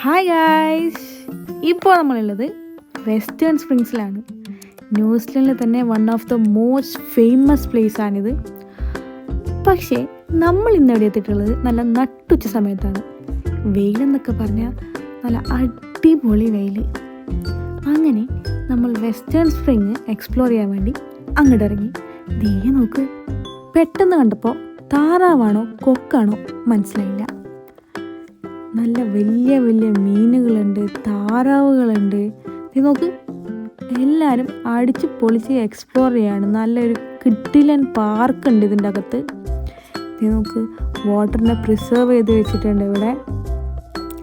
Hi guys, ഇപ്പോൾ നമ്മളുള്ളത് western സ്പ്രിങ്സിലാണ്. ന്യൂസിലൻഡിൽ തന്നെ one of the most famous place ആണിത്. പക്ഷേ നമ്മൾ ഇന്നിവിടെ എത്തിയിട്ടുള്ളത് നല്ല നട്ടുച്ച സമയത്താണ്. വെയിലെന്നൊക്കെ പറഞ്ഞാൽ നല്ല അടിപൊളി വെയിൽ. അങ്ങനെ നമ്മൾ വെസ്റ്റേൺ സ്പ്രിങ് എക്സ്പ്ലോർ ചെയ്യാൻ വേണ്ടി അങ്ങോട്ട് ഇറങ്ങി. ദേ നോക്ക്, പെട്ടെന്ന് കണ്ടപ്പോൾ താറാവാണോ കൊക്കാണോ മനസ്സിലായില്ല. നല്ല വലിയ വലിയ മീനുകളുണ്ട്, താറാവുകളുണ്ട്. ഇത് നോക്ക്, എല്ലാവരും അടിച്ച് പൊളിച്ച് എക്സ്പ്ലോർ ചെയ്യാണ്. നല്ലൊരു കിഡിലൻ പാർക്കുണ്ട് ഇതിൻ്റെ അകത്ത്. ഇത് നോക്ക്, വാട്ടറിനെ പ്രിസർവ് ചെയ്ത് വെച്ചിട്ടുണ്ട് ഇവിടെ.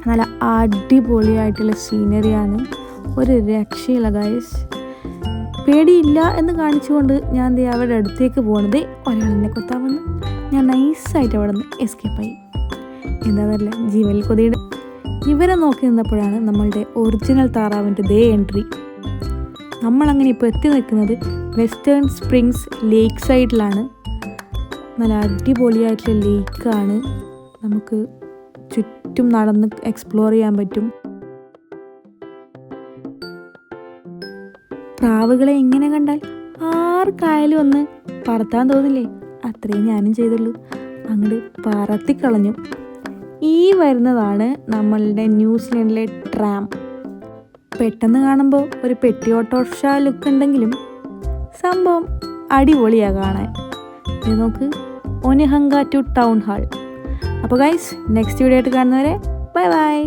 നല്ല അടിപൊളിയായിട്ടുള്ള സീനറിയാണ്, ഒരു രക്ഷയില്ല ഗൈസ്. പേടിയില്ല എന്ന് കാണിച്ചുകൊണ്ട് ഞാൻ അവരുടെ അടുത്തേക്ക് പോകുന്നത്. ഒരാളെന്നെ കൊത്താൻ വന്നു. ഞാൻ നൈസായിട്ട് അവിടെ നിന്ന് എസ്കേപ്പായി. എന്താണെന്നല്ല, ജീവനിൽ കൊതിയുടെ. ഇവരെ നോക്കി നിന്നപ്പോഴാണ് നമ്മളുടെ ഒറിജിനൽ താറാവിൻ്റെ എൻട്രി. നമ്മളങ്ങനെ ഇപ്പോൾ എത്തി നിൽക്കുന്നത് വെസ്റ്റേൺ സ്പ്രിങ്സ് ലേക്ക് സൈഡിലാണ്. നല്ല അടിപൊളിയായിട്ടുള്ള ലേക്കാണ്. നമുക്ക് ചുറ്റും നടന്ന് എക്സ്പ്ലോർ ചെയ്യാൻ പറ്റും. പ്രാവുകളെ ഇങ്ങനെ കണ്ടാൽ ആർക്കായാലും ഒന്ന് പറത്താൻ തോന്നില്ലേ? അത്രയും ഞാനും ചെയ്തുള്ളൂ. അങ്ങോട്ട് പറത്തിക്കളഞ്ഞു. ഈ വരുന്നതാണ് നമ്മളുടെ ന്യൂസിലൻഡിലെ ട്രാം. പെട്ടെന്ന് കാണുമ്പോൾ ഒരു പെട്ടി ഓട്ടോറിക്ഷ ലുക്ക് ഉണ്ടെങ്കിലും സംഭവം അടിപൊളിയാണ് കാണാൻ. ഇത് നോക്ക്, ഒനിഹങ്ക ടു ടൗൺ ഹാൾ. അപ്പോൾ ഗൈസ്, നെക്സ്റ്റ് വീഡിയോ ആയിട്ട് കാണുന്നവരെ ബൈ ബൈ.